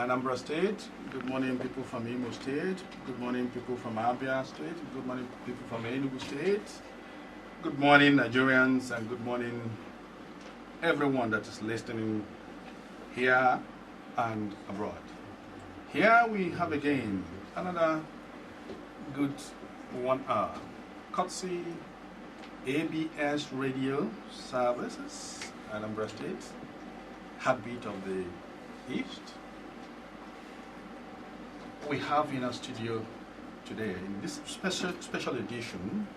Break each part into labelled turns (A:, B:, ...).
A: Anambra State. Good morning, people from Imo State. Good morning, people from Abia State. Good morning, people from Enugu State. Good morning, Nigerians, and good morning, everyone that is listening here and abroad. Here we have again another good 1 hour, courtesy ABS Radio Services, Anambra State, Heartbeat of the East. We have in our studio today, in this special edition,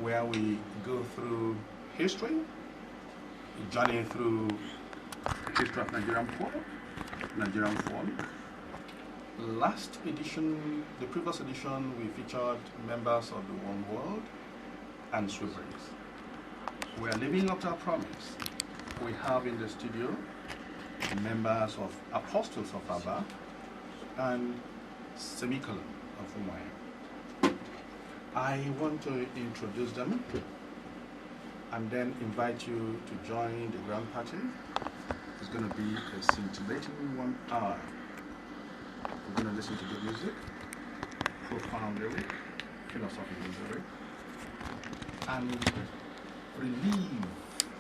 A: where we go through history, journey through history of Nigerian pop, Nigerian folk. Last edition, the previous edition, we featured members of the One World and Sweepers. We are living up to our promise. We have in the studio members of Apostles of Abba and Semicolon of Umuahia. I want to introduce them and then invite you to join the grand party. It's going to be a scintillating 1 hour. We're going to listen to good music, profound lyric, philosophical lyric, and relive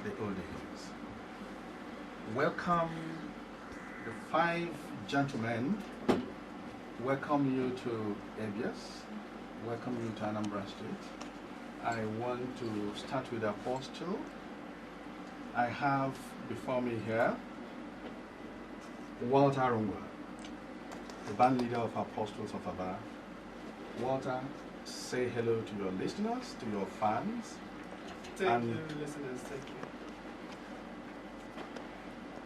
A: the old days. Welcome the 5 gentlemen. Welcome you to ABS. Welcome you to Anambra State. I want to start with Apostle. I have before me here Walter Arungwa, the band leader of Apostles of Abba. Walter, say hello to your listeners, to your fans.
B: Thank you, listeners. Thank you.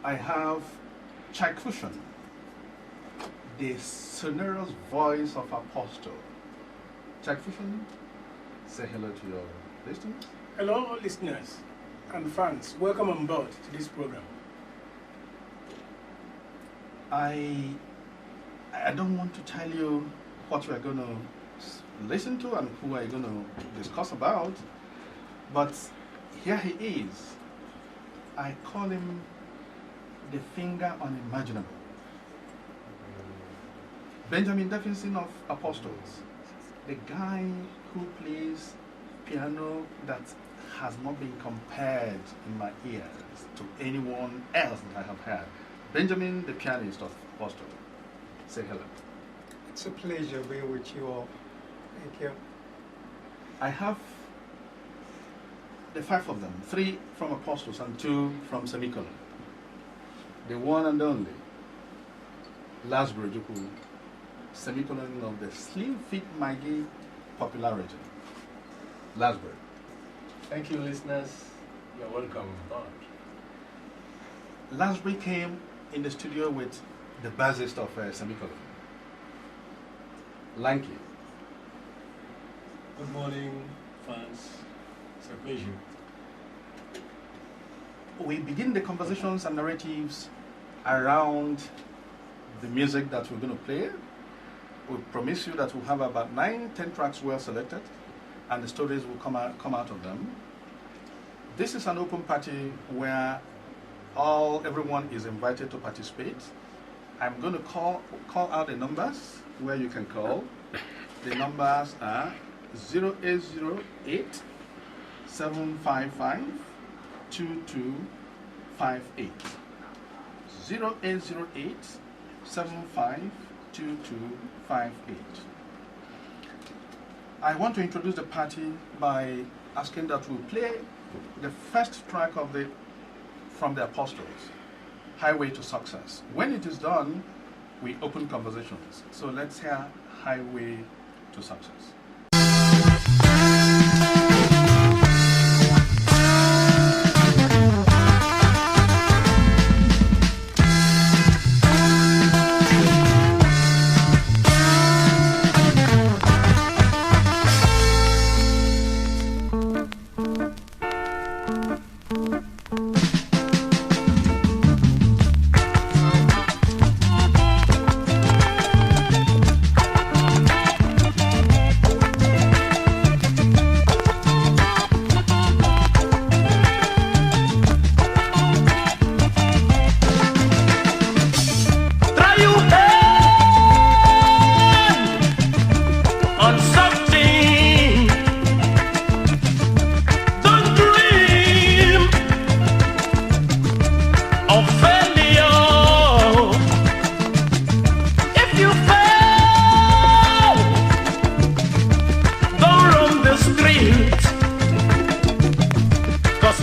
A: I have Chai Kushan, the sonorous voice of Apostle. Chai Kushan, say hello to your listeners.
B: Hello, listeners and fans. Welcome on board to this program.
A: I don't want to tell you what we're going to listen to and who we're going to discuss about, but here he is. I call him the finger unimaginable. Benjamin Davidson of Apostles, the guy who plays piano that has not been compared in my ears to anyone else that I have heard. Benjamin, the pianist of Apostles. Say hello.
C: It's a pleasure being with you all. Thank you.
A: I have the 5 of them, 3 from Apostles and 2 from Semicolon. The one and only Lasbury Juku, Semicolon of the Slim Fit Maggie popularity. Lasbury.
D: Thank you, listeners. You're welcome on.
A: Lasbury came in the studio with the bassist of Semicolon, Lanky.
D: Good morning, fans. It's a pleasure.
A: We begin the conversations and narratives around the music that we're going to play. We promise you that we'll have about 9-10 tracks well selected, and the stories will come out of them. This is an open party where everyone is invited to participate. I'm going to call out the numbers where you can call. The numbers are 0808 755 2258. 0808 75 2258. I want to introduce the party by asking that we play the first track from the Apostles, Highway to Success. When it is done, we open conversations. So let's hear Highway to Success.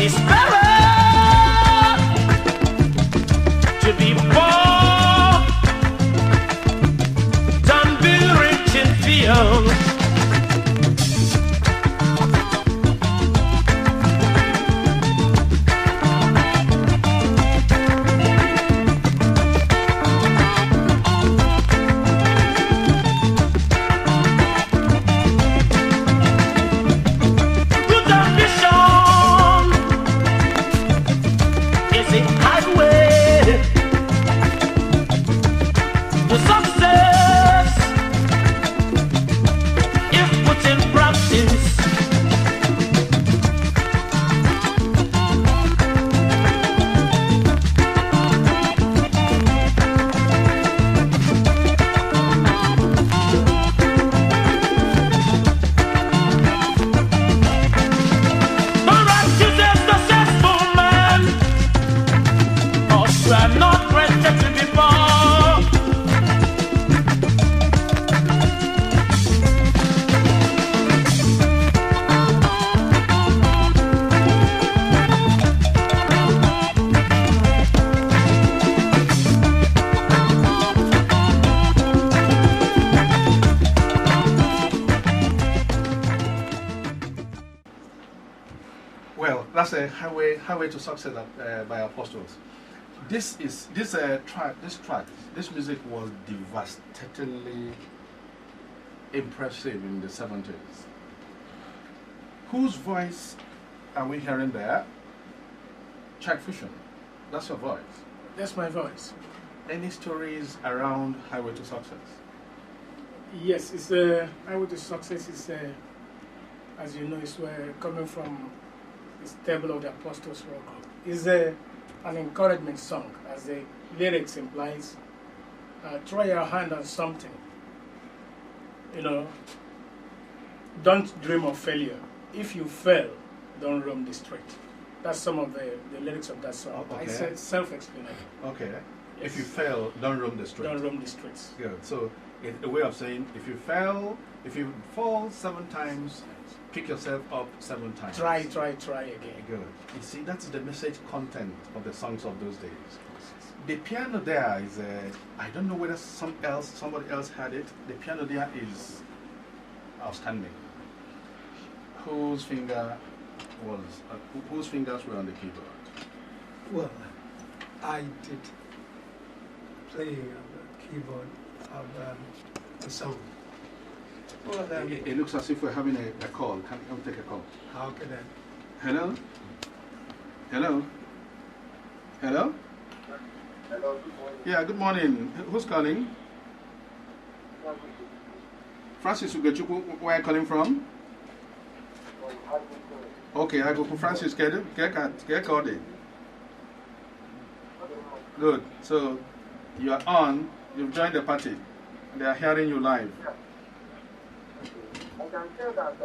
E: It's better to be poor than be rich in fear.
A: That's a highway to success by Popstars. This music was devastatingly impressive in the 70s. Whose voice are we hearing there? Chuck Fusion. That's your voice.
B: That's my voice.
A: Any stories around Highway to Success?
B: Yes, it's Highway to Success is, as you know, it's coming from the stable of the Apostles Rock Group. It's an encouragement song, as the lyrics implies. Try your hand on something. You know, don't dream of failure. If you fail, don't roam the street. That's some of the lyrics of that song.
A: Okay.
B: I said self-explanatory.
A: Okay.
B: Yes.
A: If you fail, don't roam the street.
B: Don't roam the streets.
A: Good. So it's a way of saying if you fall 7 times, pick yourself up 7 times.
B: Try again.
A: Good. You see, that's the message content of the songs of those days. The piano there is, I don't know whether somebody else had it. The piano there is outstanding. Whose fingers were on the keyboard?
C: Well, I did play on the keyboard of the song. Well,
A: It looks as if we're having a call. Can we take a call?
C: how can I?
A: Hello? Hello? Hello?
F: Hello, good morning.
A: Yeah, good morning. Who's calling? Francis Ugochukwu, where are you calling from? Okay, I go to Francis. Get called in. Good. So you are on. You've joined the party. They are hearing you live.
F: I can tell that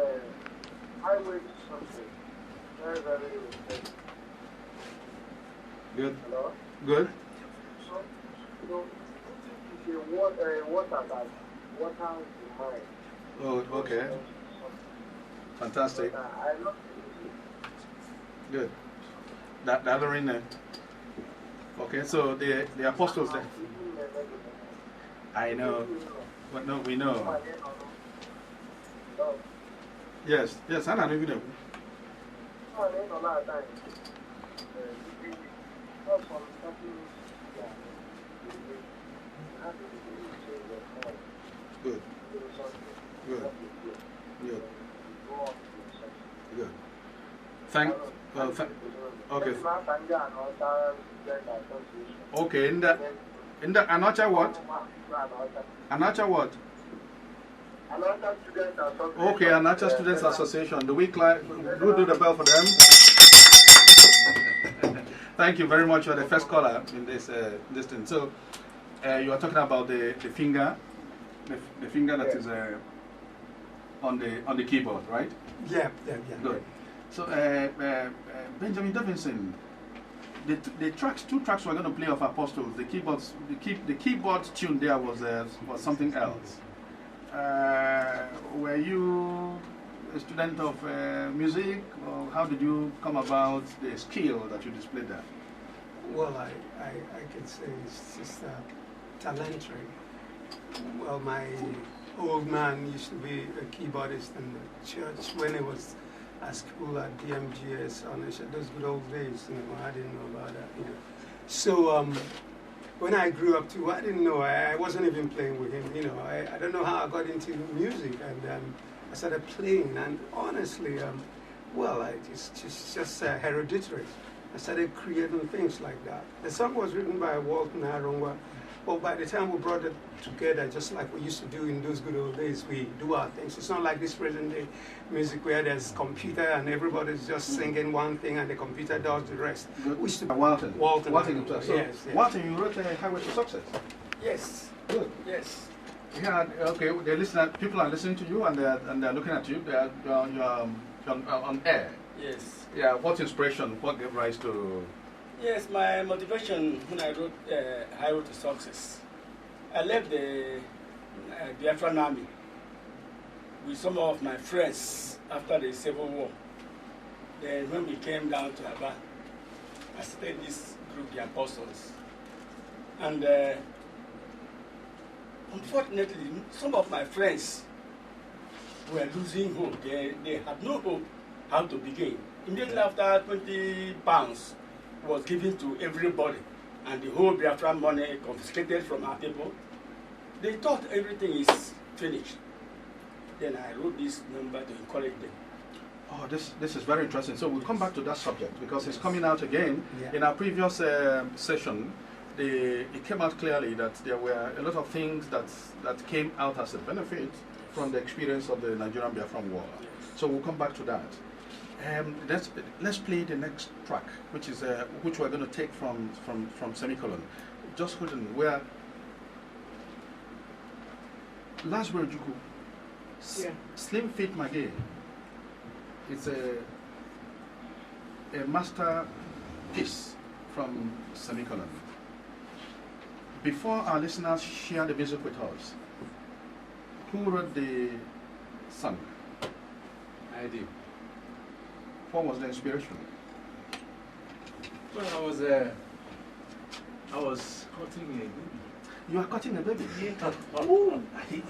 F: highway to success very, very important.
A: Good.
F: Hello?
A: Good.
F: So, you know, if you water that, water is mind.
A: Oh, okay. Fantastic.
F: I love
A: Good. That other in there. Okay, so the apostles there. I know. But no, we know. Yes, I know you know. Good. Good. Good. Good. Okay. Okay, in the Anacha what? Anacha what? Okay, Anacha Students Association. Do we do the bell for them? Thank you very much. You're the first caller in this thing. So you are talking about the finger, the finger that is on the keyboard, right?
C: Yeah.
A: Good. So Benjamin Davidson, the two tracks we're going to play of Apostles. The keyboard tune there was something else. Were you a student of music, or how did you come about the skill that you displayed there?
C: Well, I could say it's just talentry. Well, my old man used to be a keyboardist in the church when he was at school at DMGS on those good old days. I didn't know about that. So when I grew up too, I didn't know. I wasn't even playing with him. I don't know how I got into music, and I started playing. And honestly, it's just hereditary. I started creating things like that. The song was written by Walton Arongwa, but by the time we brought it together, just like we used to do in those good old days, we do our things. It's not like this present day music where there's computer and everybody's just singing one thing and the computer does the rest.
A: We used to Walton. Walton. So,
C: yes.
A: Walton, you wrote Highway to Success.
B: Yes.
A: Good.
B: Yes.
A: Yeah. Okay. People are listening to you and they're looking at you. You're on air.
B: Yes.
A: Yeah. What inspiration? What gave rise to?
B: Yes, my motivation when I wrote Highway to Success, I left the Biafran Army with some of my friends after the Civil War. Then when we came down to Aba, I started this group, the Apostles. And unfortunately, some of my friends were losing hope. They had no hope how to begin. Immediately after 20 pounds was given to everybody, and the whole Biafran money confiscated from our people, they thought everything is finished. Then I wrote this number to encourage them.
A: Oh, this is very interesting. So we'll come back to that subject because it's coming out again.
C: Yeah.
A: In our previous session, it came out clearly that there were a lot of things that came out as a benefit from the experience of the Nigerian Biafran War. So we'll come back to that. Let's play the next track, which we're going to take from Semicolon. Just hold on. Where Last word, Juku. Slim Fit Maggie. It's a masterpiece from Semicolon. Before our listeners share the music with us, who wrote the song?
D: I did.
A: What was the inspiration?
D: Well, I was cutting a baby.
A: You are cutting a baby?
D: Yeah.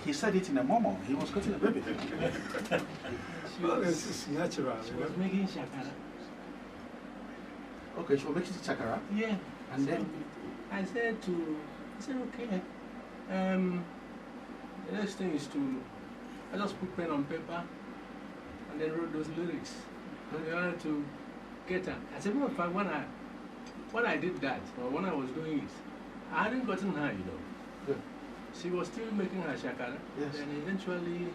A: He said it in a moment. He was cutting a baby.
C: Well, this is natural.
G: She was making shakara.
A: Okay, she was making chakara.
G: Yeah.
A: And
G: so
A: then?
G: I said, okay. The next thing is I just put pen on paper and then wrote those lyrics. And I wanted to get her. I said, well, when I did that, or when I was doing it, I hadn't gotten her,
A: Yeah.
G: She was still making her shakara.
A: Yes.
G: And eventually,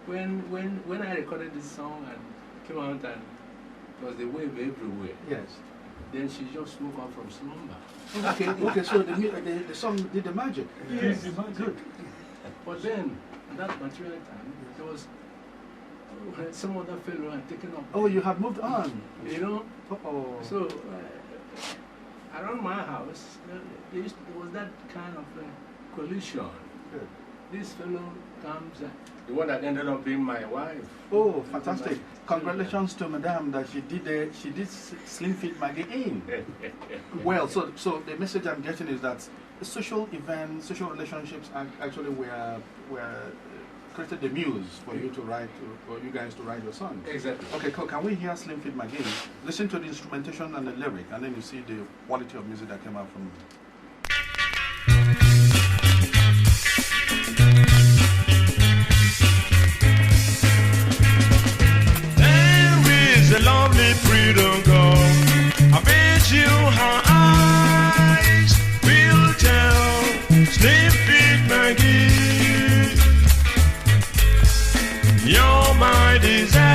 G: when I recorded this song and came out and it was the wave everywhere,
A: Yes.
G: then she just woke up from slumber.
A: Okay, so the song did the magic.
G: Yes,
A: Good.
G: But then, at that material time, there was some other fellow had taken up.
A: Oh, you have moved on.
G: You know?
A: Oh.
G: So, around my house, there was that kind of collision.
A: Good.
G: This fellow comes, the one that ended up being my wife.
A: Oh, fantastic. Congratulations to Madame that she did Slim Fit Maggie in. Well, so the message I'm getting is that social events, social relationships actually were created the muse for you to write, for you guys to write your song.
D: Exactly.
A: Okay, cool. Can we hear Slim Fit Maggie? Listen to the instrumentation and the lyric, and then you see the quality of music that came out from it.
E: A lovely freedom girl. I bet you her eyes will tell. Slim Fit Maggie, you're my desire.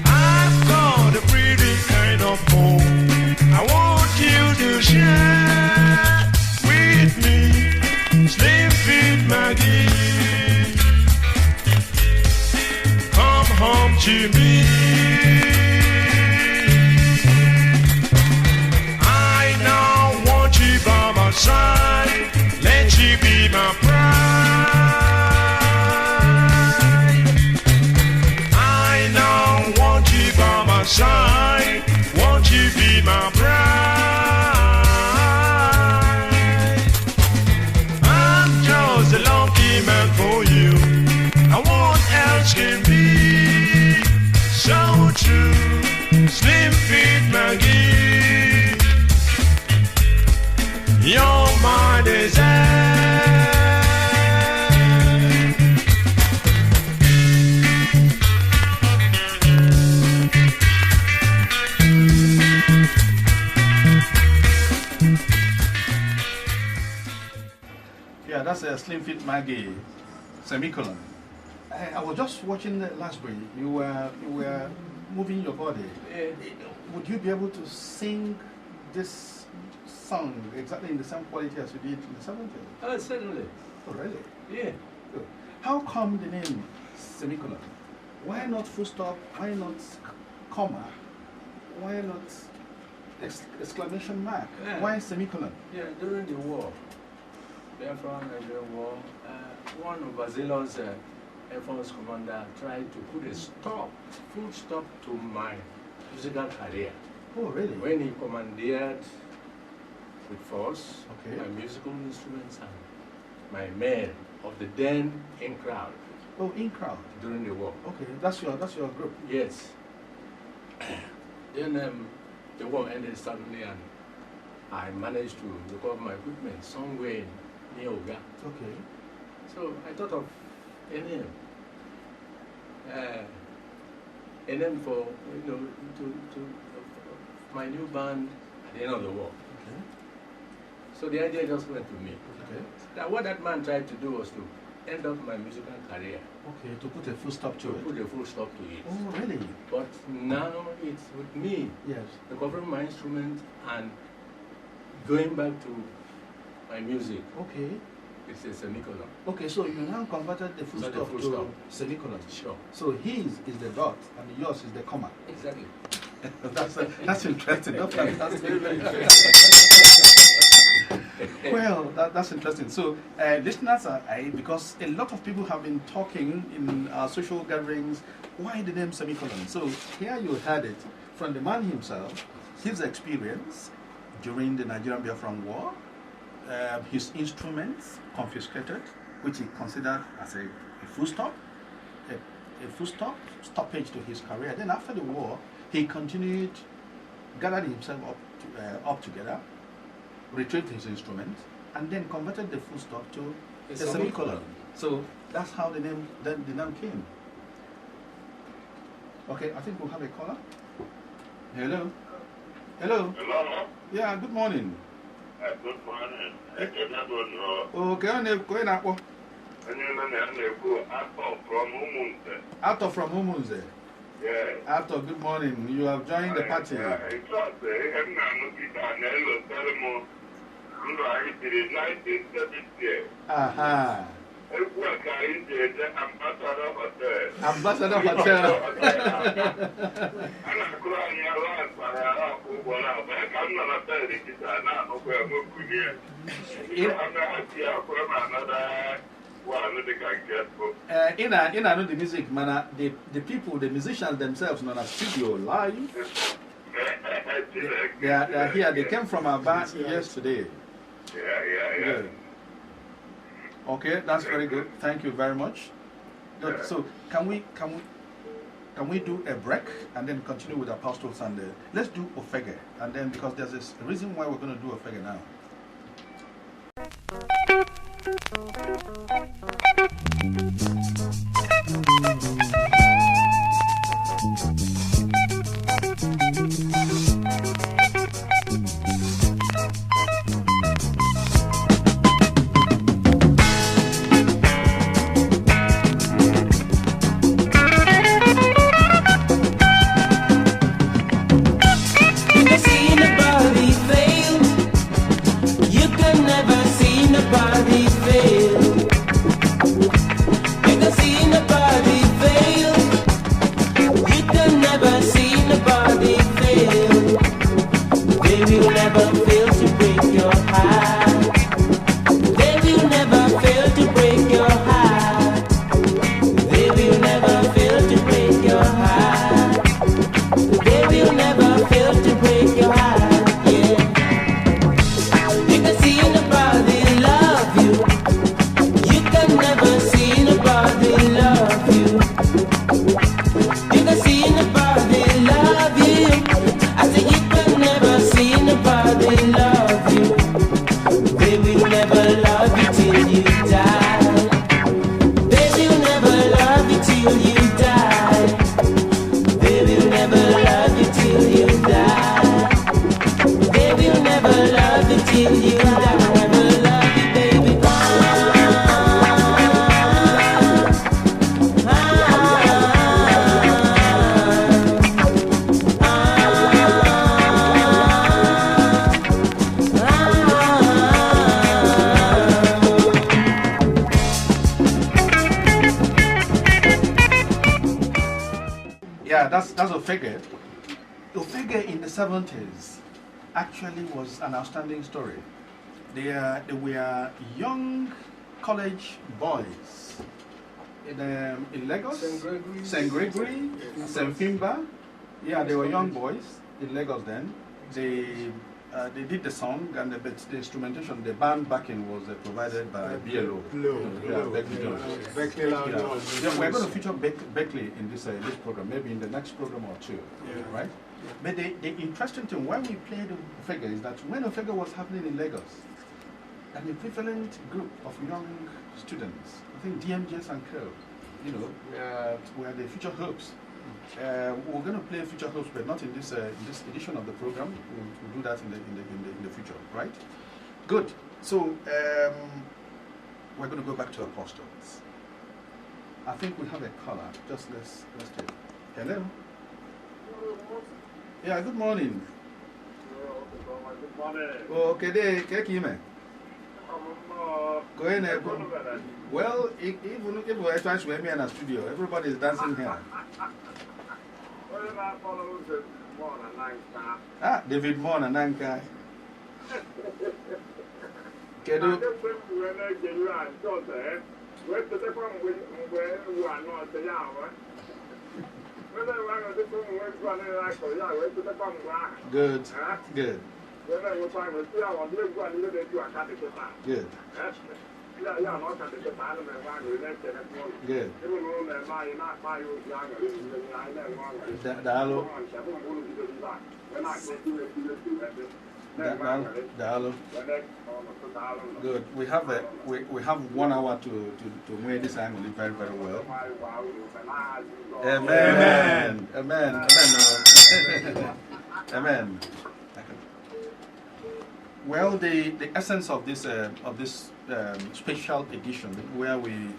E: I've got a pretty kind of home I want you to share with me. Slim Fit Maggie, home to me. I now want you by my side. Let you be my pride.
A: that's a Slim Fit Maggie, semicolon. I was just watching last week. You were moving your body.
G: Yeah.
A: Would you be able to sing this song exactly in the same quality as you did in the 70s?
G: Oh, certainly.
A: Oh, really?
G: Yeah.
A: Good. How come the name semicolon? Why not full stop? Why not comma? Why not exclamation mark?
G: Yeah.
A: Why semicolon?
G: Yeah, during the war, Biafra Nigerian War, one of Brazil's Air Force commander tried to put a full stop to my musical career.
A: Oh, really?
G: When he commandeered with force
A: Okay.
G: my musical instruments and my men of the then in crowd
A: Oh, in crowd.
G: during the war.
A: Okay, that's your group.
G: Yes. Then the war ended suddenly and I managed to recover my equipment somewhere near Oga.
A: Okay.
G: So I thought of a name. A name for, to my new band at the end of the war.
A: Okay.
G: So the idea just went to me.
A: Okay.
G: That what that man tried to do was to end up my musical career,
A: Okay, to put a full stop
G: to
A: to it.
G: put a full stop to it.
A: Oh, really?
G: But now it's with me
A: Yes.
G: recovering my instrument and going back to my music.
A: Okay.
G: It's a semicolon.
A: Okay, so you now converted the full
G: So the
A: stop
G: full
A: to
G: stop.
A: semicolon.
G: Sure.
A: So his is the dot and yours is the comma.
G: Exactly.
A: that's interesting. That's fantastic.
G: Very, very
A: Well, that's interesting. So, listeners, because a lot of people have been talking in our social gatherings, why the name semicolon? So, here you heard it from the man himself, his experience during the Nigerian Biafran War, his instruments confiscated, which he considered as a full stop, a full stoppage to his career. Then, after the war, he continued, gathered himself up together, retrieved his instrument, and then converted the full stop to a semicolon. So that's how the name came. Okay, I think we'll have a caller. Hello. Hello.
H: Hello.
A: Yeah. Good morning.
H: Good morning.
A: Okay. Arthur from Umunze.
H: Yeah.
A: Arthur, good morning. You have joined the party. Aha. Ambassador Hotel. In the music, man, the people, the musicians themselves, in a studio live. They are here. They came from our band yesterday.
H: Yeah.
A: Okay, that's very good. Thank you very much. Good. So can we do a break and then continue with our pastoral Sunday? Let's do Ofege, and then because there's a reason why we're going to do Ofege now.
I: Nobody
A: Yeah, that's Ofege. Ofege in the 70s actually was an outstanding story. They were young college boys in Lagos, St. Gregory, St. Fimba. Yeah, they were young boys in Lagos then. They did the song, and the instrumentation, the band backing was provided by BLO. Beckley Jones. Yeah, we're going to feature Beckley in this program, maybe in the next program or two, right? But the interesting thing, why we played Ofege is that when Ofege was happening in Lagos, an equivalent group of young students, I think DMJs and Co, were the future hopes. We're going to play future hopes, but not in this edition of the program. We'll do that in the future, right? Good. So we're going to go back to Popstars. I think we have a caller. Just let's take. Hello. Yeah. Good morning.
F: Good morning.
A: Oh, okay. Kekime. Go in. Well, even if we're trying to me in a studio, everybody is dancing here. Ah, David Moore and Nanka. Kedu. Good. Good. Good. Good. Good. We have 1 hour to weigh this angle very, very well. Amen. Amen. Amen. Amen. Well, the essence of this special edition, where we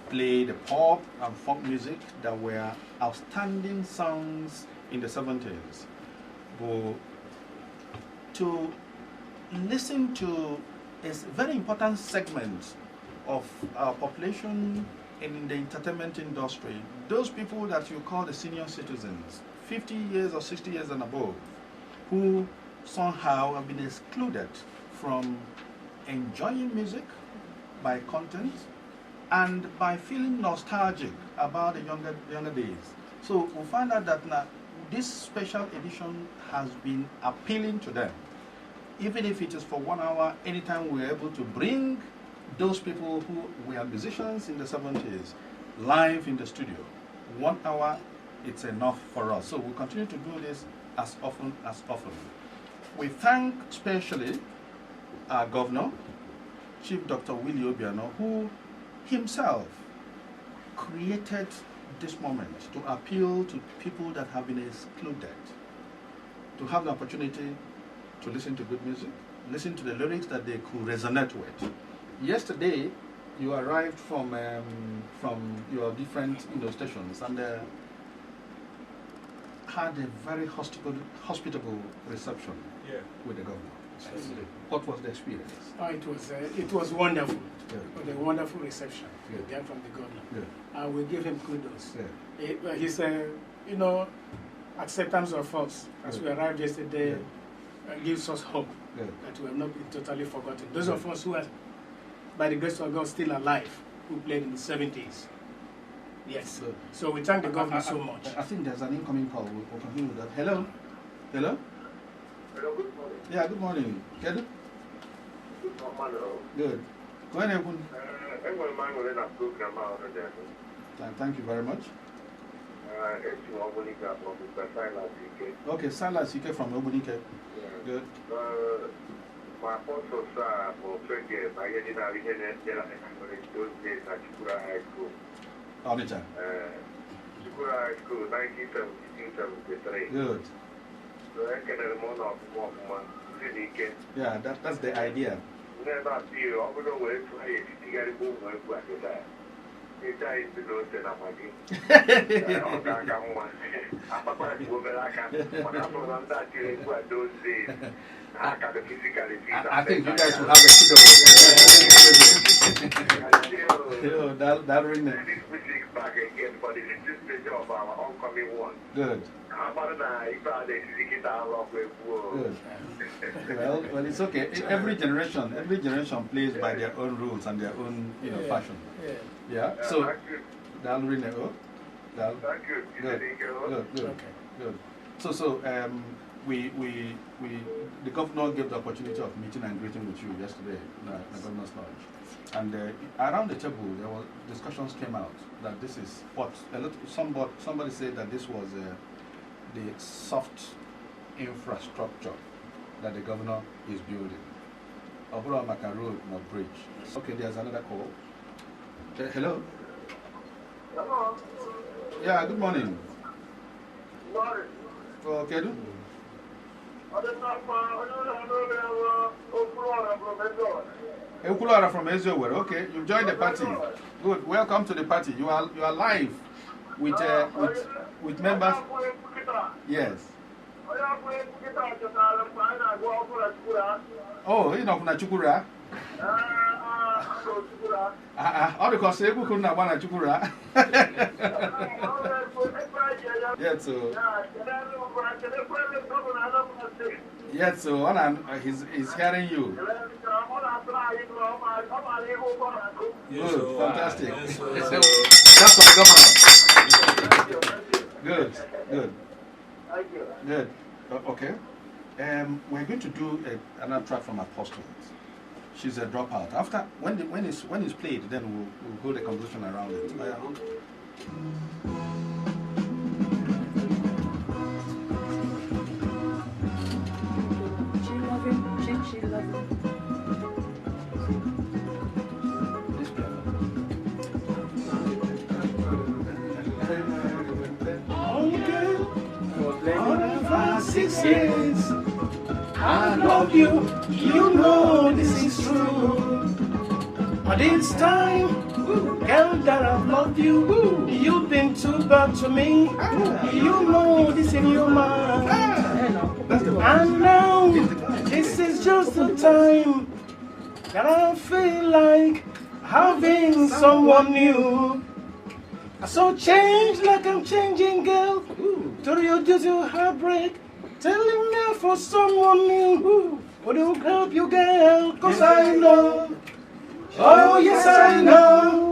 A: play the pop and folk music that were outstanding songs in the 70s, but to listen to a very important segment of our population in the entertainment industry, those people that you call the senior citizens, 50 years or 60 years and above, who somehow have been excluded from enjoying music by content and by feeling nostalgic about the younger days. So we find out that now this special edition has been appealing to them. Even if it is for 1 hour, anytime we're able to bring those people who were musicians in the 70s live in the studio, 1 hour, it's enough for us. So we'll continue to do this as often as possible. We thank especially our governor, Chief Dr. Willie Obiano, who himself created this moment to appeal to people that have been excluded, to have the opportunity to listen to good music, listen to the lyrics that they could resonate with. Yesterday, you arrived from your different stations and had a very hospitable reception with the governor. What was the experience?
B: Oh, it was wonderful.
A: Yeah.
B: It was a wonderful reception we got from the governor.
A: Yeah.
B: We give him kudos.
A: Yeah.
B: His acceptance of us as we arrived yesterday gives us hope that we have not been totally forgotten. Those of us who are, by the grace of God, still alive, who played in the 70s. Yes. So we thank the governor so much.
A: I think there's an incoming call. We'll continue with that. Hello? Hello?
F: Hello, good morning.
A: Yeah, good morning. Kedu?
F: Good morning.
A: Good. Go ahead, Ebun. Thank you very much. Okay, Silas Ike from Obunike. Good.
H: My sponsors are for 20 years. I get it out those days at Chikura High School.
A: Onitsha.
H: Chikura High School, 1972-73.
A: Good.
H: So I can have more of one.
A: Yeah, that's the idea. I think you guys will have a kiddo. That'll ring it.
H: Back again for the stage of our oncoming one.
A: Good. Good. Well, it's okay. Every generation plays by their own rules and their own, fashion. Yeah. So that'll ring it. Thank you. Good. Okay. Good. So the governor gave the opportunity of meeting and greeting with you yesterday in the governor's lodge. And around the table, there were discussions came out that this is what somebody said that this was the soft infrastructure that the governor is building. Obura Maka Road, no bridge. Okay, there's another call. Hello.
F: Hello.
A: Yeah. Good morning.
F: Morning.
A: Okay. Ukulara from Ezewere. Okay, you've joined the party. Good. Welcome to the party. You are live with members. Yes. Oh, you know Chukura. All the cost you couldn't have one Chukura. Yes, so. Yes, so he's hearing you. Good, fantastic. That's my governor. Good. Good. Okay. We're going to do another track from Popstars. She's a dropout. After when it's played, then we'll hold a conversation around it.
I: She love him.
B: For 6 years, I love you. You know this is true. But this time, girl, that I've loved you. You've been too bad to me. You know this in your mind. And now, this is just the time that I feel like having someone new. So change like I'm changing, girl. To reduce your heartbreak. Telling me for someone new. Would you help you, girl? Cause I know. Oh, yes, I know.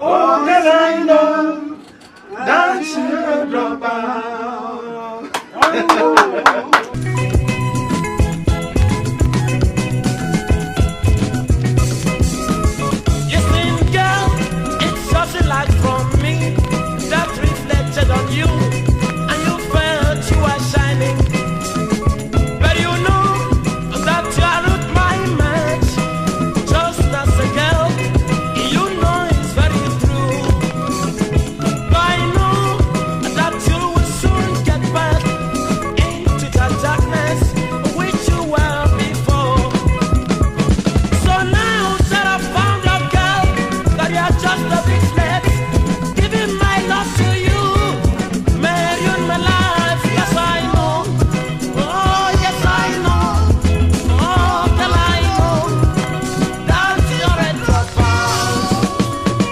B: Oh, girl, I know. That you're a dropout. I know.
J: On you, and you felt you were shining, but you know that you are not my match. Just as a girl, you know it's very true. But I know that you will soon get back into that darkness which you were before. So now that I found a girl, that you are just a bit late, giving my love to you. My life, yes I know. Oh, yes I know. Oh, girl I know. That you're a dropout.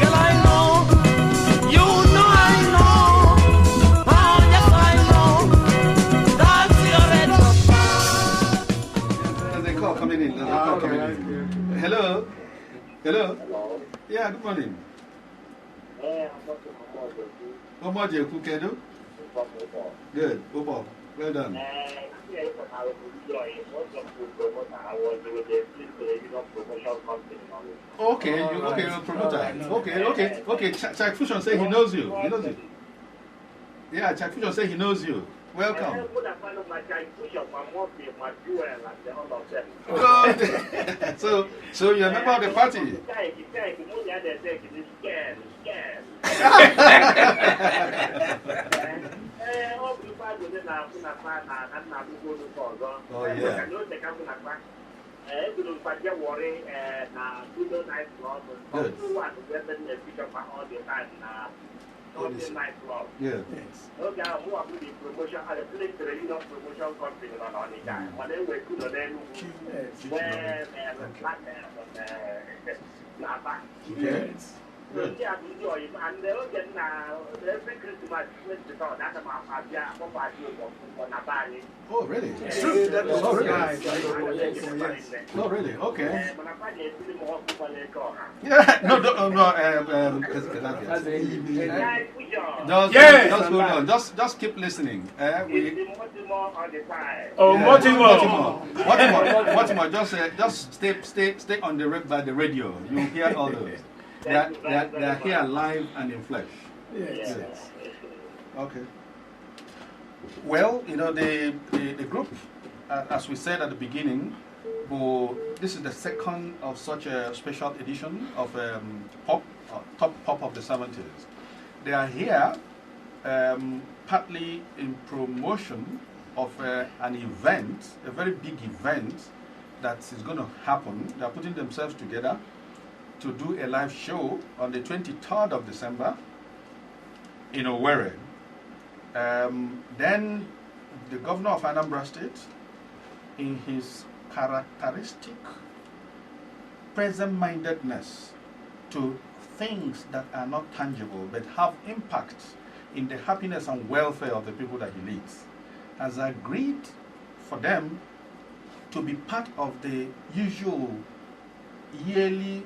J: Girl I know. You know I know. Oh, yes I know. That you're a dropout.
A: There's a call coming in. Hello. Hello. Yeah, good morning. How much you cook, Edo? Good, Bobo. Well done. Okay, you're a promoter. Okay. Chak Fusion say he knows you. He knows you. Yeah, Chak Fusion say he knows you. Welcome. Good. So you're a member of the party. Oh, yeah. Good.
F: Golden Night Club.
A: Yeah.
F: Okay, I'm more about the promotion and the place the regional promotion company on the guy. But then we're good on them. Where the black man Napa.
A: Yes.
F: Yeah, we enjoy it. And they'll get now every Christmas with the dog. That's about for Napa.
A: Oh, really?
F: Yes.
A: True.
F: That
A: Oh, really?
F: Oh,
A: really? Okay.
F: Napa is really more people like
A: Yeah. No. Just hold on. Just keep listening.
B: Oh,
A: Baltimore. Just stay on the by the radio. You'll hear all those. They are here live and in flesh.
B: Yes.
A: Okay. Well, the group, as we said at the beginning, this is the second of such a special edition of Top Pop of the 70s. They are here partly in promotion of an event, a very big event that is going to happen. They are putting themselves together to do a live show on the 23rd of December in Owerri. Then the governor of Anambra State, in his characteristic present-mindedness to things that are not tangible but have impact in the happiness and welfare of the people that he leads, has agreed for them to be part of the usual yearly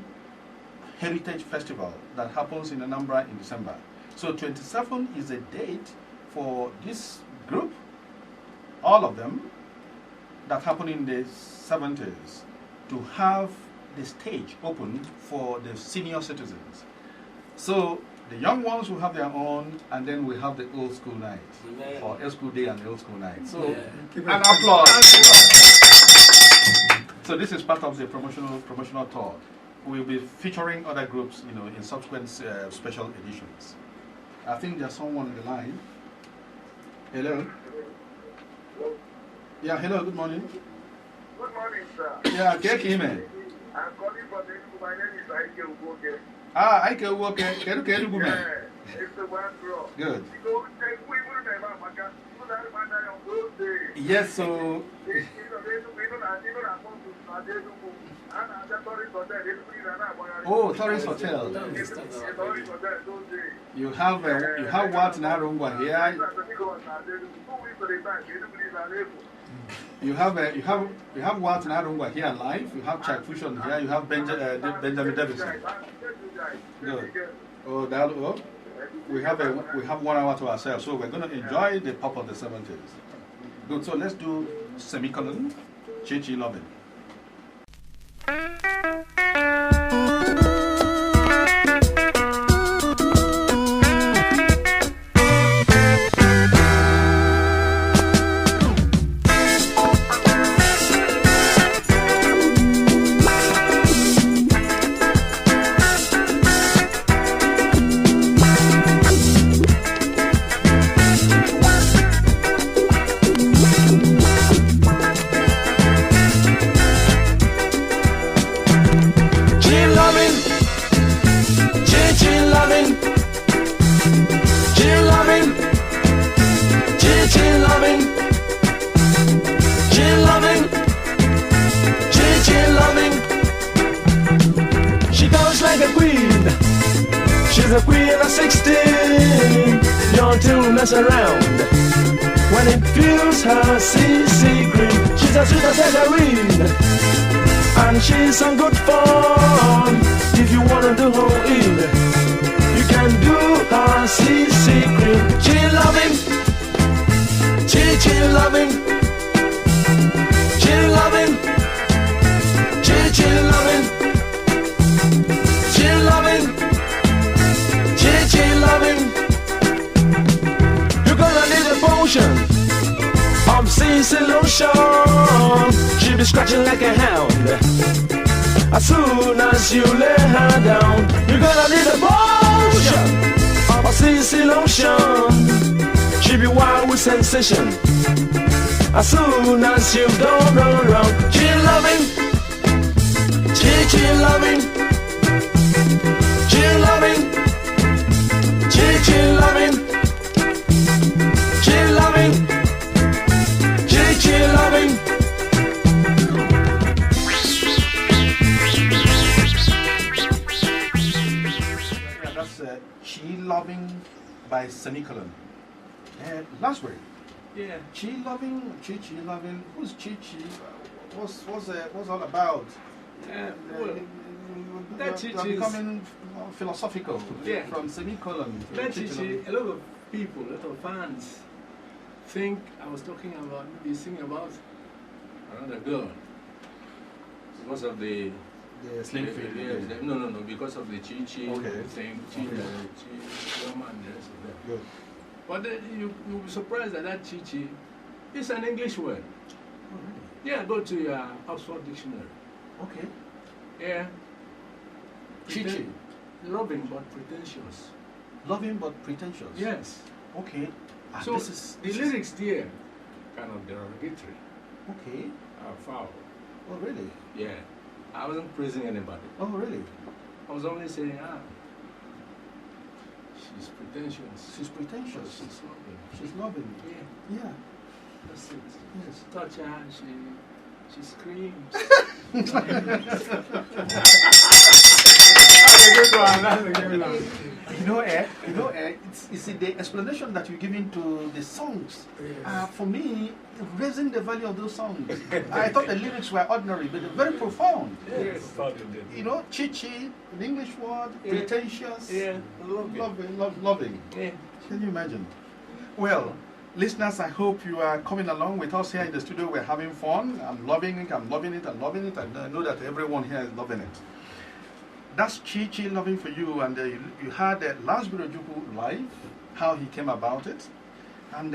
A: Heritage Festival that happens in Anambra in December. So 27 is a date for this group, all of them, that happened in the 70s, to have the stage open for the senior citizens. So the young ones will have their own, and then we have the old school night, or old school day and the old school night. So an applause. So this is part of the promotional tour. We'll be featuring other groups, in subsequent special editions. I think there's someone on the line. Hello. Yeah, hello. Good morning.
F: Good morning, sir.
A: Yeah, get him.
F: I'm calling from the my name is Ike Nwokoye.
A: Ike Nwokoye.
F: It's the one girl.
A: Good. Yes, so. Oh, Tourist Hotel. You have what in Arungwa here? You have what in Arungwa here live. You have Chuck Fusion here. You have Benjamin Davidson. Good. Oh, we have 1 hour to ourselves, so we're going to enjoy the pop of the 70s. Good. So let's do semicolon. Chichi Lovin'.
J: Around when it fills her CC cream, she's as sweet as tangerine, and she's some good fun. If you wanna do her in, you can do her CC cream. She loving, she loving, she loving, she loving, she loving, she loving. Of CC lotion, she be scratching like a hound. As soon as you lay her down, you're gonna need a potion of CC lotion. She be wild with sensation. As soon as you don't run around, she loving, she loving, she loving, she chill loving, chill loving, chill loving.
A: Yeah, that's Chill Loving by Semicolon. Last word.
G: Yeah.
A: Chill Loving, Chi Loving. Who's Chi? What's all about?
G: Well, that
A: you
G: Chi
A: are
G: is
A: becoming philosophical.
G: Yeah.
A: From Semicolon. to
G: that
A: Chi
G: Chi,
A: Loving.
G: a lot of people, a lot of fans think I was talking about, maybe singing about another girl because of the
A: The slim fit.
G: yes, no, because of the Chi
A: Okay.
G: thing, Chi,
A: Okay.
G: Chi, Roma and the rest of them.
A: Good.
G: But then you'll be surprised that that Chi is an English word.
A: Oh, really?
G: Yeah, go to your Oxford Dictionary.
A: Okay.
G: Yeah.
A: Chi.
G: Loving but pretentious.
A: Loving but pretentious.
G: Yes.
A: Okay.
G: So
A: this
G: the
A: is
G: lyrics there kind of derogatory,
A: okay.
G: foul.
A: Oh, really?
G: Yeah. I wasn't praising anybody.
A: Oh, really?
G: I was only saying, she's pretentious.
A: She's pretentious.
G: She's loving.
A: She's loving.
G: Yeah,
A: Yeah.
G: that's it.
A: Yes.
G: Touch her, she screams.
A: It's the explanation that you're giving to the songs. For me, raising the value of those songs. I thought the lyrics were ordinary, but they're very profound.
G: Yes.
A: You know, chichi, an English word,
G: Yeah.
A: pretentious,
G: Yeah, loving.
A: loving.
G: Yeah.
A: Can you imagine? Well, listeners, I hope you are coming along with us here in the studio. We're having fun. I'm loving it, I'm loving it, I'm loving it, and I know that everyone here is loving it. That's Chi Loving for you, and you had Lars Birojuku live, how he came about it, and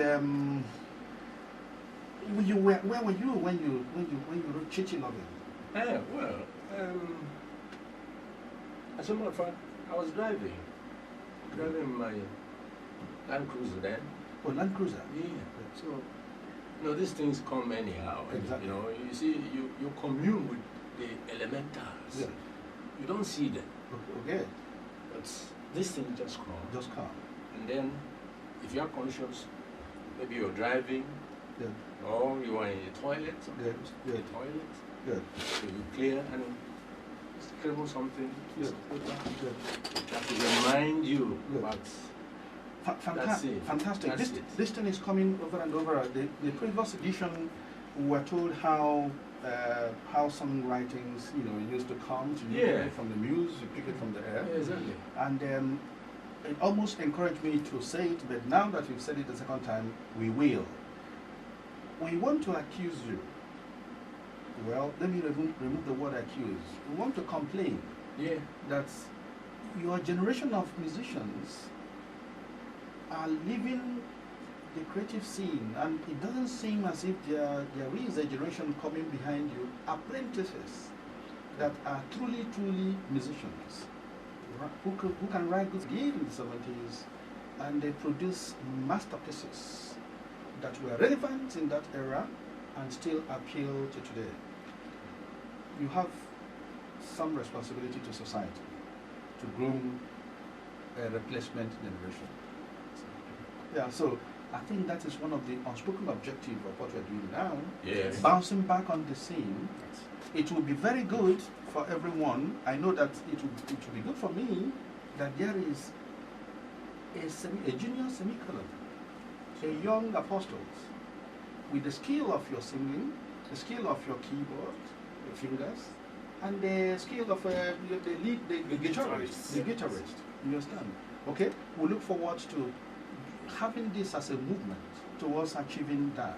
A: where were you when you wrote Chi Loving?
G: Well, as a matter of fact, I was driving my Land Cruiser then.
A: Oh, Land Cruiser.
G: Yeah. So, these things come anyhow.
A: Exactly.
G: You see, you commune with the elementals.
A: Yeah.
G: You don't see them.
A: Okay.
G: But these things just come.
A: Just come.
G: And then, if you're conscious, maybe you're driving,
A: Yeah.
G: or you are in the toilet,
A: Good.
G: the
A: Good.
G: toilet,
A: Good.
G: so you clear and scribble something,
A: Good. Good.
G: that will remind you
A: Good.
G: about That's it.
A: Fantastic.
G: That's it.
A: This thing is coming over and over. The previous edition, we were told how songwritings, used to come to you.
G: Yeah.
A: From the muse, you pick it from the air.
G: Yeah, exactly.
A: And it almost encouraged me to say it, but now that you've said it the second time, we will. We want to accuse you. Well, let me remove the word accuse. We want to complain
G: Yeah.
A: that your generation of musicians are leaving the creative scene, and it doesn't seem as if there is a generation coming behind you, apprentices that are truly musicians, who can write good in the 70s, and they produce masterpieces that were relevant in that era and still appeal to today. You have some responsibility to society to groom a replacement generation. Yeah, so I think that is one of the unspoken objectives of what we're doing now.
G: Yes.
A: Bouncing back on the scene. It will be very good for everyone. I know that it will be good for me that there is a junior semicolon, a young apostles, with the skill of your singing, the skill of your keyboard, your fingers, and the skill of the guitarist. The guitarist. You understand? Okay? We look forward to having this as a movement towards achieving that.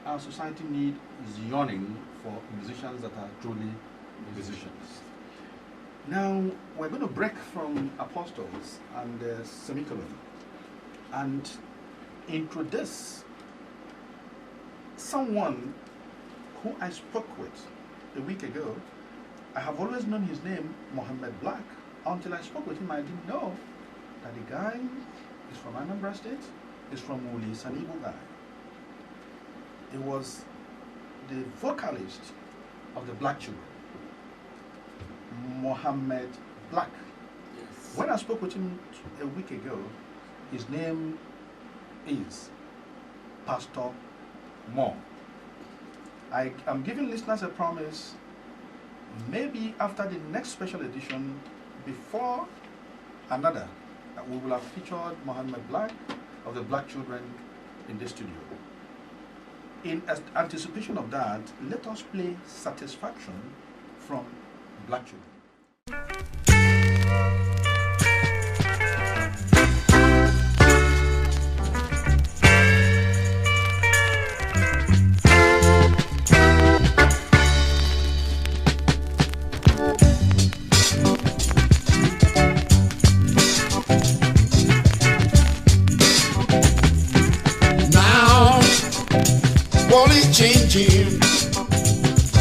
A: Our society is yearning for musicians that are truly musicians. Now, we're going to break from Apostles and Semicolon and introduce someone who I spoke with a week ago. I have always known his name, Mohammed Black. Until I spoke with him, I didn't know that the guy is from Anambra State. He's from Uli Sanibu guy. He was the vocalist of the Black Children, Mohammed Black.
G: Yes.
A: When I spoke with him a week ago, his name is Pastor Moore. I am giving listeners a promise, maybe after the next special edition, before another, we will have featured Mohammed Black of the Black Children in the studio. In anticipation of that, let us play Satisfaction from Black Children.
E: Changing,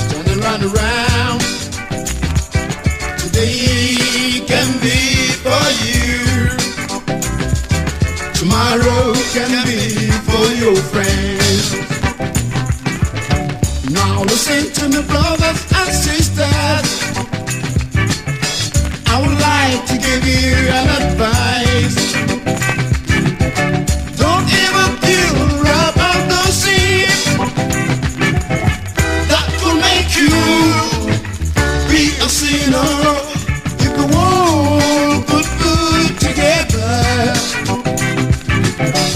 E: turning round and round. Today can be for you, tomorrow can be for your friends. Now listen to me, brothers and sisters. I would like to give you an advice. Don't ever feel rough and go see you be a sinner if the world put good together.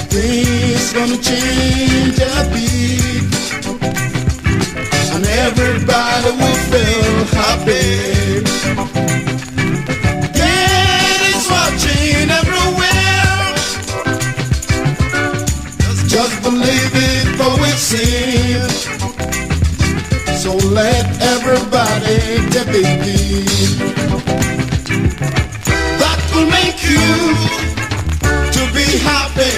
E: Things gonna change a bit, and everybody will feel happy. God is watching everywhere. Just believe it for it's seen. So let everybody believe. That will make you to be happy.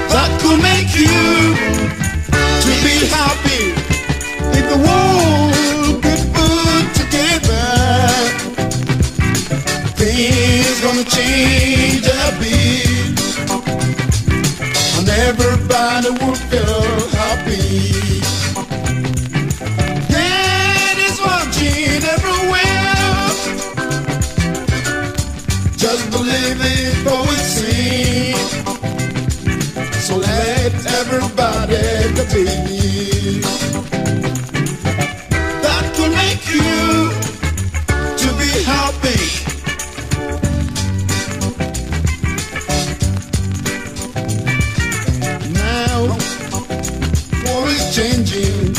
E: That will make you happy if the world could put together. Things gonna change a bit, and everybody will feel happy. God is watching everywhere. Just believe it for it's seen. So let everybody believe. That will make you to be happy. Now, war is changing,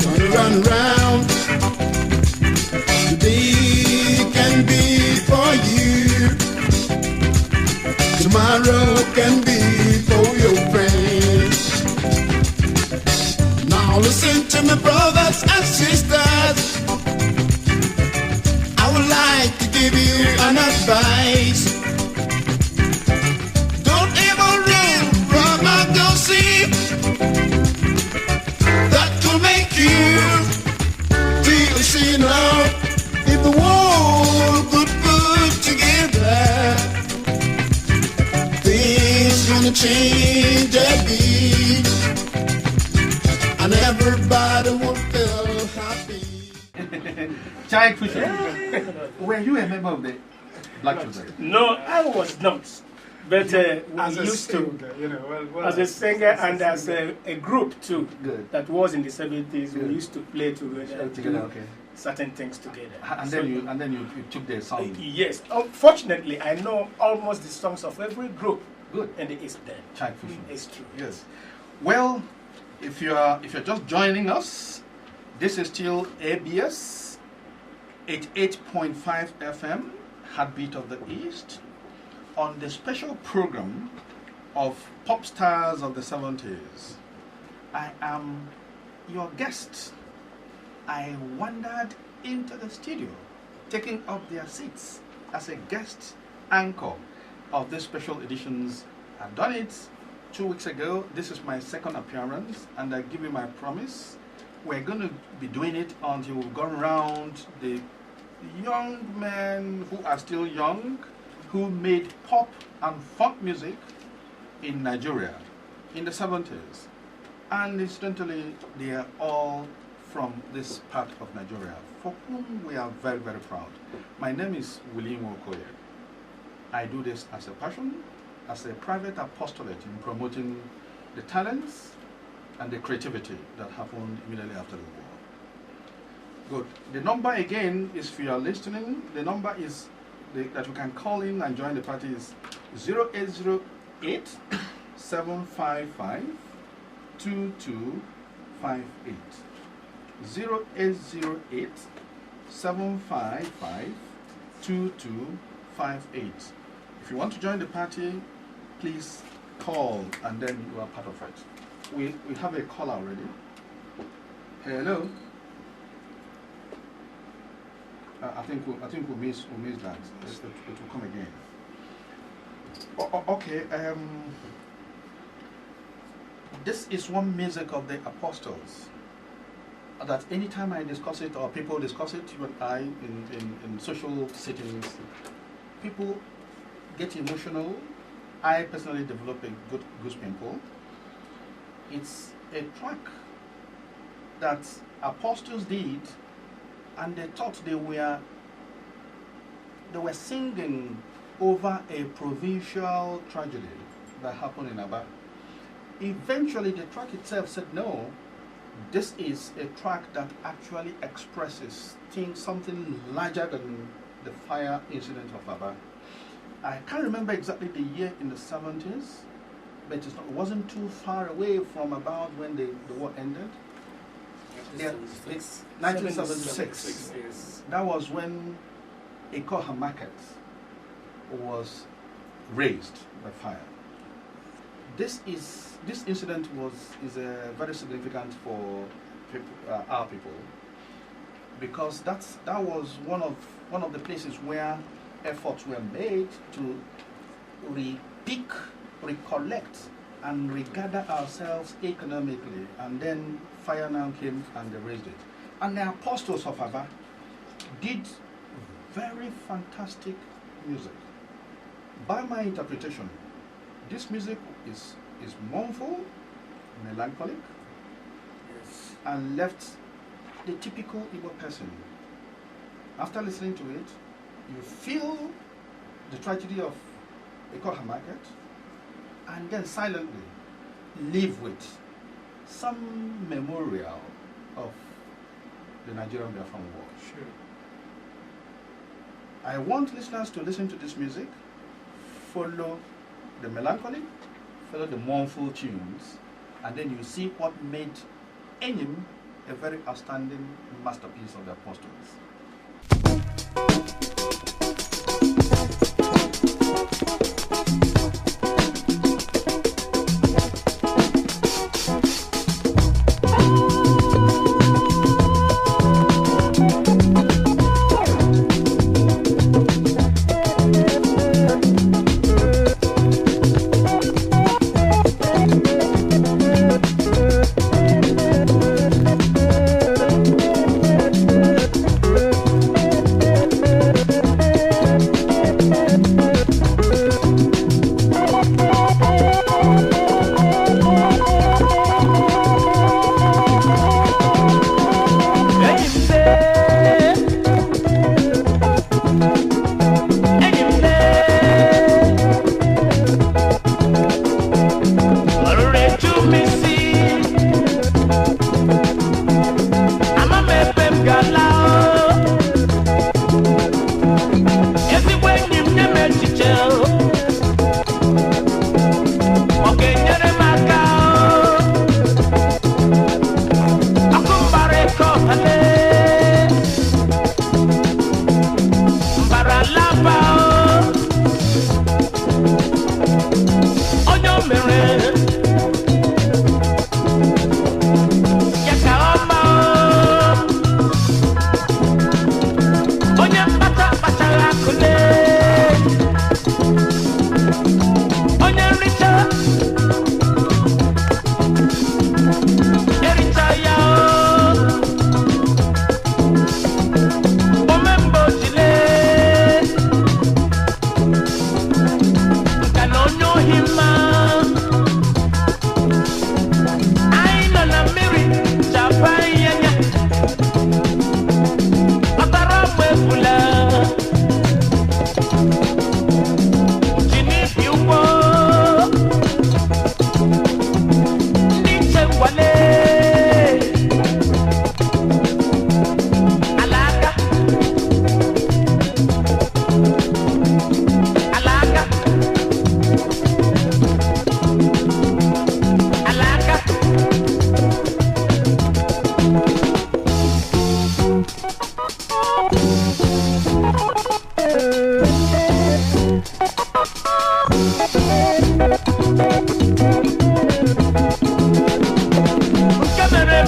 E: turn around and round. Today can be for you, tomorrow can be for your friends. Now listen to me, brothers and sisters. I would like to give you an advice. Don't ever run from a gossip. That will make you feel seen love. If the world could put together, things gonna change a bit, and everybody will feel happy.
A: Child Fusion, were you a member of the Black Children?
B: No, I was not. But
C: As
B: we
C: a
B: used to,
C: singer, you know,
B: as a singer and as a group too,
A: Good.
B: that was in the 70s,
A: Good.
B: we used to play together, and do
A: Okay.
B: certain things together.
A: And
B: So,
A: then you took the sound.
B: yes, unfortunately, I know almost the songs of every group
A: Good.
B: in the East End.
A: Child Fusion.
B: It's true.
A: Yes. Well, if you're just joining us, this is still ABS 88.5 FM, Heartbeat of the East, on the special program of Popstars of the 70s. I am your guest. I wandered into the studio, taking up their seats as a guest anchor of these special editions. I've done it 2 weeks ago. This is my second appearance, and I give you my promise. we're going to be doing it until we've gone around the young men who are still young, who made pop and funk music in Nigeria in the 70s. And incidentally, they are all from this part of Nigeria, for whom we are very, very proud. My name is Willie Nwokoye. I do this as a passion, as a private apostolate in promoting the talents and the creativity that happened immediately after the war. Good. The number again is, if you are listening, the number is that you can call in and join the party is 0808 755 2258. 0808 755 2258. If you want to join the party, please call and then you are part of it. We have a call already. Hello. I think we'll miss that. It will come again. Okay. This is one music of the Apostles. That anytime I discuss it or people discuss it, even I in social settings, people get emotional. I personally develop a good goose pimple. It's a track that Apostles did, and they thought they were singing over a provincial tragedy that happened in Aba. Eventually, the track itself said, no, this is a track that actually expresses something larger than the fire incident of Aba. I can't remember exactly the year in the 70s, but it wasn't too far away from about when the war ended. 1976.
B: Yes.
A: That was when Ekoha Market was razed by fire. This incident is very significant for people, our people, because that was one of the places where efforts were made to recollect and regather ourselves economically, and then fire now came and they raised it. And the Apostles of Aba did very fantastic music. By my interpretation, this music is mournful, melancholic,
B: Yes.
A: and left the typical Igbo person. After listening to it, you feel the tragedy of Ekoha Market, and then silently live with some memorial of the Nigerian Biafran War.
B: Sure.
A: I want listeners to listen to this music, follow the melancholy, follow the mournful tunes, and then you see what made Enyim a very outstanding masterpiece of the Apostles.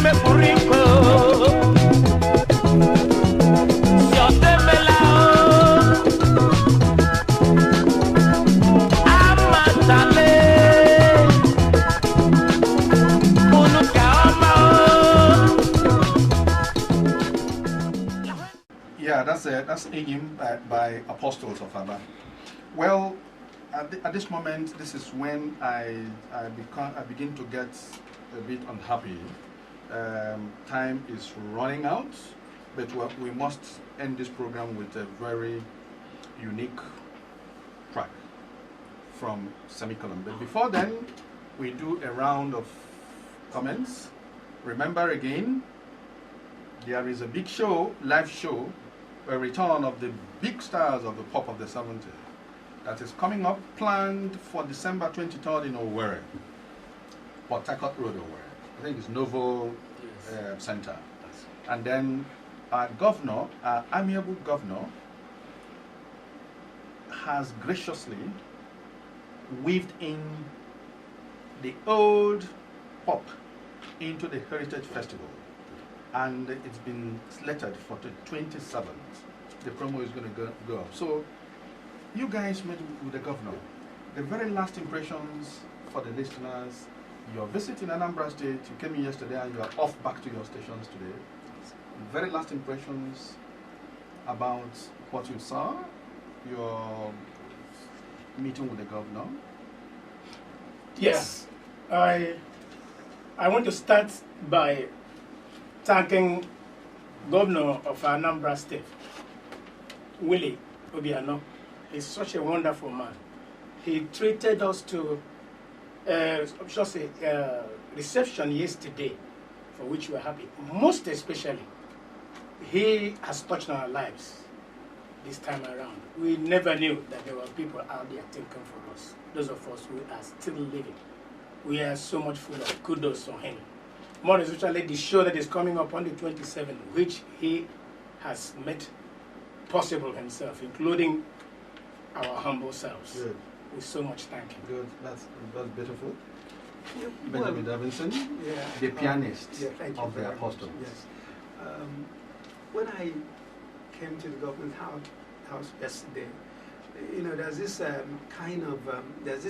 J: me purico. Yo te me la amatale.
A: Yeah, that's Aim by Popstars of Aba. Well, at this moment, this is when I begin to get a bit unhappy. Time is running out, but we must end this program with a very unique track from Semicolon. But before then, we do a round of comments. Remember again, there is a big show, live show, a return of the big stars of the pop of the 70s that is coming up, planned for December 23rd in Owerri, Port Harcourt Road, Owerri. I think it's Novo Center. And then our governor, our amiable governor, has graciously weaved in the old pop into the Heritage Festival. And it's been slated for the 27th. The promo is going to go up. So you guys met with the governor. The very last impressions for the listeners. Your visit in Anambra State, you came in yesterday and you are off back to your stations today. Very last impressions about what you saw, your meeting with the governor.
B: Yes, I want to start by thanking Governor of Anambra State, Willie Nwokoye. He's such a wonderful man. He treated us to reception yesterday, for which we're happy. Most especially, he has touched our lives this time around. We never knew that there were people out there thinking for us. Those of us who are still living. We are so much full of kudos to him. More especially the show that is coming up on the 27th, which he has made possible himself, including our humble selves.
A: Good.
B: We so much thank him.
A: Good. That's beautiful.
C: Yeah,
A: Benjamin Davidson, the pianist of the Apostle.
C: Yes. When I came to the government house yesterday, you know, there's this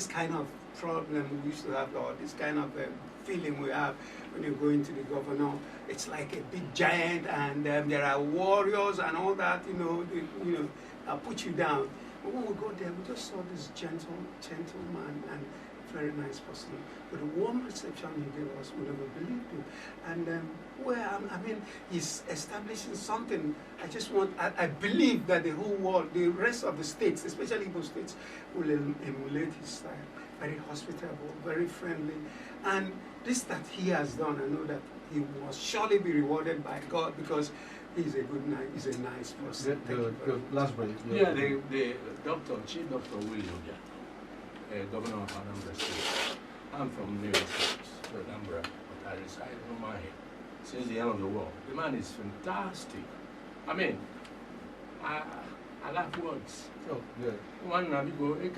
C: kind of problem we used to have, or this kind of feeling we have when you go into the governor. It's like a big giant, and there are warriors and all that. I'll put you down. But when we got there, we just saw this gentleman and very nice person. But the warm reception he gave us, we never believed him. And he's establishing something. I believe that the whole world, the rest of the states, especially Igbo states, will emulate his style. Very hospitable, very friendly. And this that he has done, I know that he will surely be rewarded by God, because he's he's a nice person.
A: Good. Last break.
G: Yeah, the doctor, Chief Dr. Willie Nwokoye, Governor of Anambra State. I'm from New York State, Anambra, but I reside in Omaha since the end of the war. The man is fantastic. I mean, I lack words.
A: Oh, good.
G: One Navigo, good.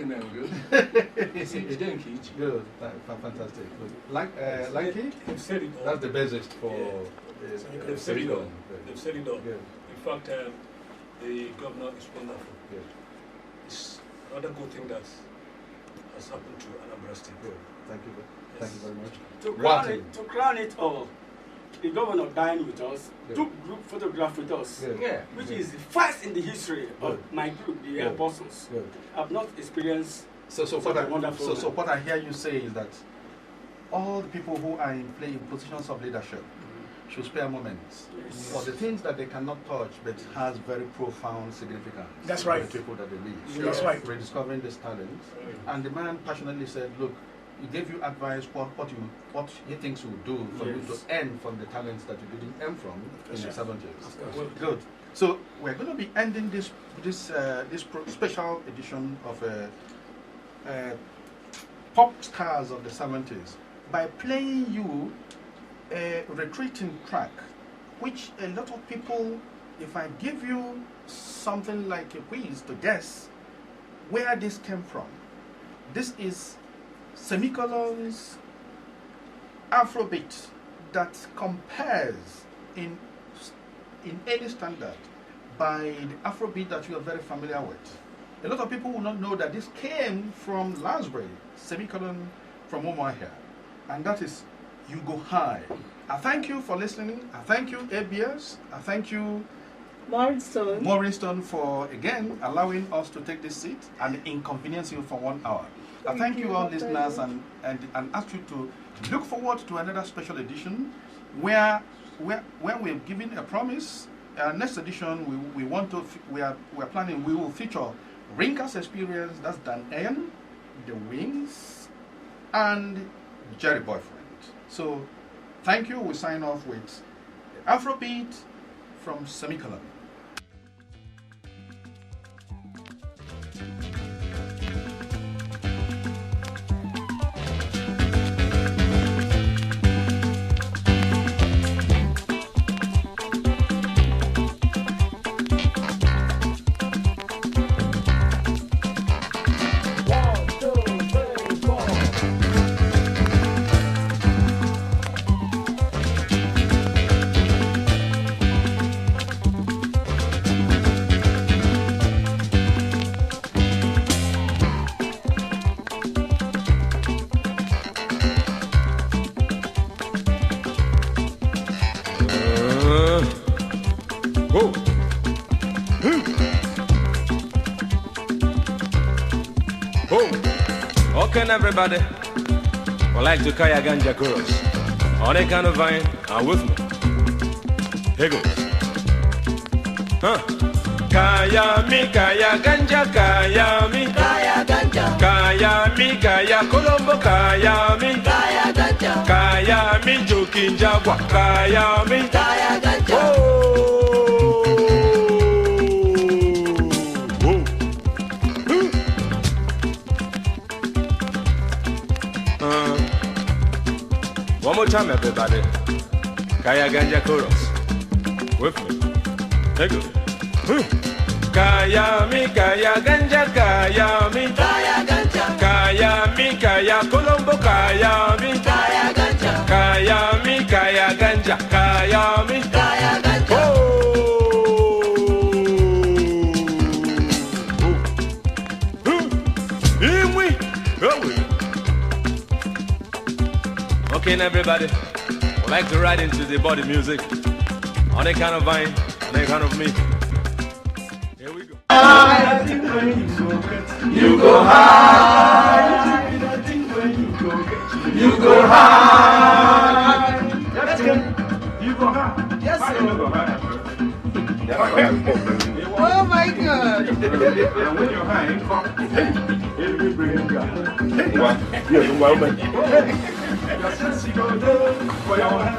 A: Good, fantastic. Good. Likey?
K: They've said it all.
A: That's the basis for.
K: Yeah. They've said it all. They've said it all.
A: Good.
K: In fact, the governor is wonderful.
A: Good.
K: It's another good thing that has happened to Anambra State.
A: Good. Thank you.
K: Yes.
A: Thank you very much.
L: To crown it all, the governor dined with us, took group photograph with us, which is the first in the history of my group, the Apostles. I've not experienced
A: so what I hear you say is that all the people who are in positions of leadership should spare moments for the things that they cannot touch but has very profound significance.
B: That's right.
A: For the people that they lead.
B: That's right.
A: Rediscovering this talent. And the man passionately said, look, he gave you advice what he thinks will do for you to earn from the talents that you didn't earn from in the 70s. Good. So we're going to be ending this special edition of Pop Stars of the 70s by playing you a retreating track, which a lot of people, if I give you something like a quiz to guess where this came from, This is Semicolon's Afrobeat that compares in any standard by the Afrobeat that you are very familiar with. A lot of people will not know that this came from Lansbury, Semicolon from Umuahia, and that is You Go High. I thank you for listening. I thank you, ABS. I thank you, Maureen for, again, allowing us to take this seat and inconvenience you for 1 hour. I thank you all listeners and ask you to look forward to another special edition where we're giving a promise. Next edition, we are planning, we will feature Rinka's Experience, that's Dan Ian, The Wings, and Jerry Boyfriend. So, thank you. We sign off with Afrobeat from Semicolon.
M: Everybody would like to Kaya Ganja chorus on a kind of vine and with me. Here goes. Kaya mi Kaya Ganja Kaya mi Kaya Ganja Kaya mi Kaya Colombo Kaya mi Kaya Ganja Kaya mi Jokin Jagua Kaya mi Kaya Ganja. One more time, everybody. Kaya Ganja chorus. With me. Take it. Kaya mi Kaya Ganja Kaya mi Kaya Ganja Kaya mi Kaya Colombo Kaya mi Kaya Ganja Kaya mi Kaya Ganja Kaya mi Kaya Ganja. Okay, everybody, would like to ride into the body music on a kind of vine, on a kind of me. Here we go.
E: You go high. You go high. Let's go. You go high. Yes, sir. You go high.
N: Oh my God.
E: And when you're high, it will bring God. Your sense go there for your hand.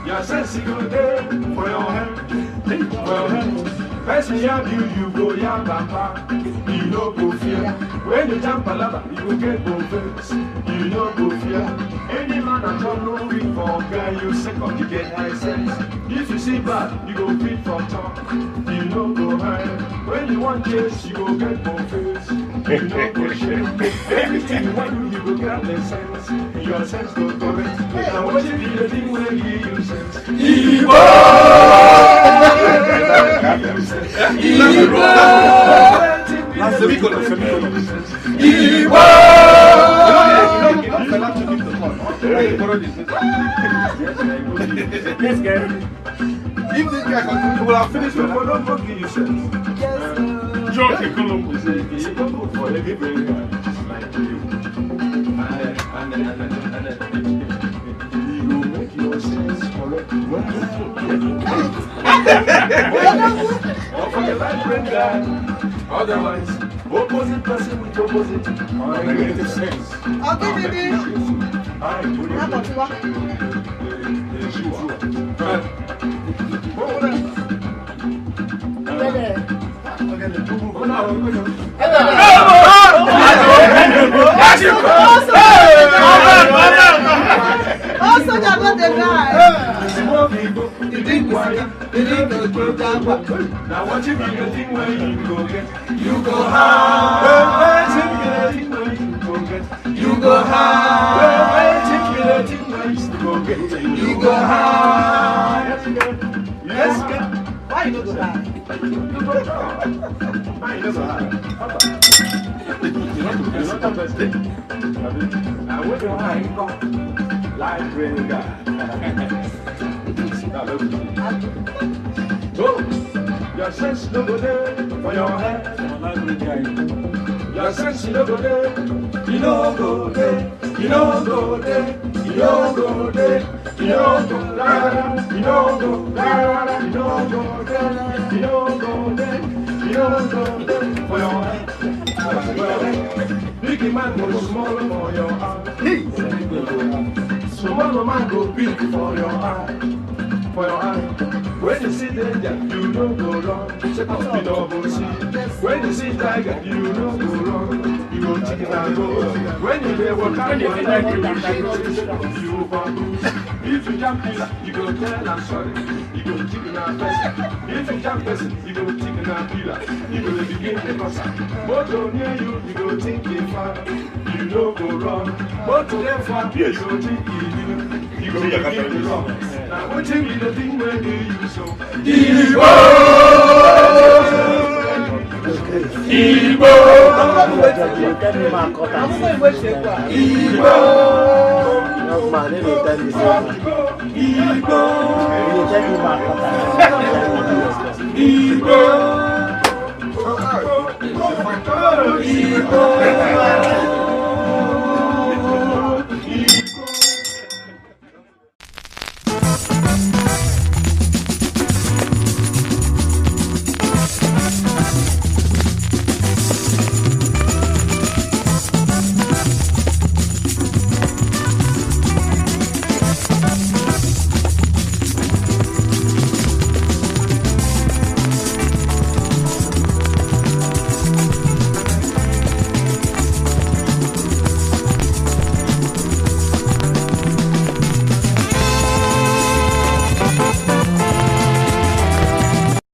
E: Your sense go there for your hand. For your hand. First me have you go ya papa. You no go fear. When you jump a lava, you will get both. You no go fear. Any man at all no fit for guy, you second, you get high sense. If you see bad, you go fit for top. You no go high. When you want chase, you go get both. You no go shake. Everything you want to, you go get the sense. Your sense go correct. Now what you be the thing when you use sense? Igbo!
A: That's the Semicolon.
E: Igbo!
A: Yes, Gary. If this guy continues, we will have finished with one more give you sense.
E: Yes, John Columbus. He's a good for every very like you. You make your sense correct. Don't forget that friend guy. Otherwise, opposite person with opposite negative sense.
N: Okay, baby. How about also, you're not the guy.
E: You think now what you mean? You think where you go get? You go high. Your sense no go there for your head. Your sense no go there. You know go there. You know go there. You know go there. You know go there. You know go there. You know go there. You know go there. You know go there for your head. Big man go small for your heart. Small man go big for your heart. For your heart. When you see danger, you don't go wrong. Check out the double C. When you see tiger, you don't go wrong. You go chicken and go. When you hear what kind of you bubble. If you jump in, you go tell I'm sorry. You go chicken and person. If you jump person, you go chicken and pillar. You go begin the concert. Motor near you, you go think it far. You don't go wrong. Motor them far, you go think it. You go begin the wrong. Now what you mean the thing when you use so Igbo Igbo Igbo Igbo Igbo Igbo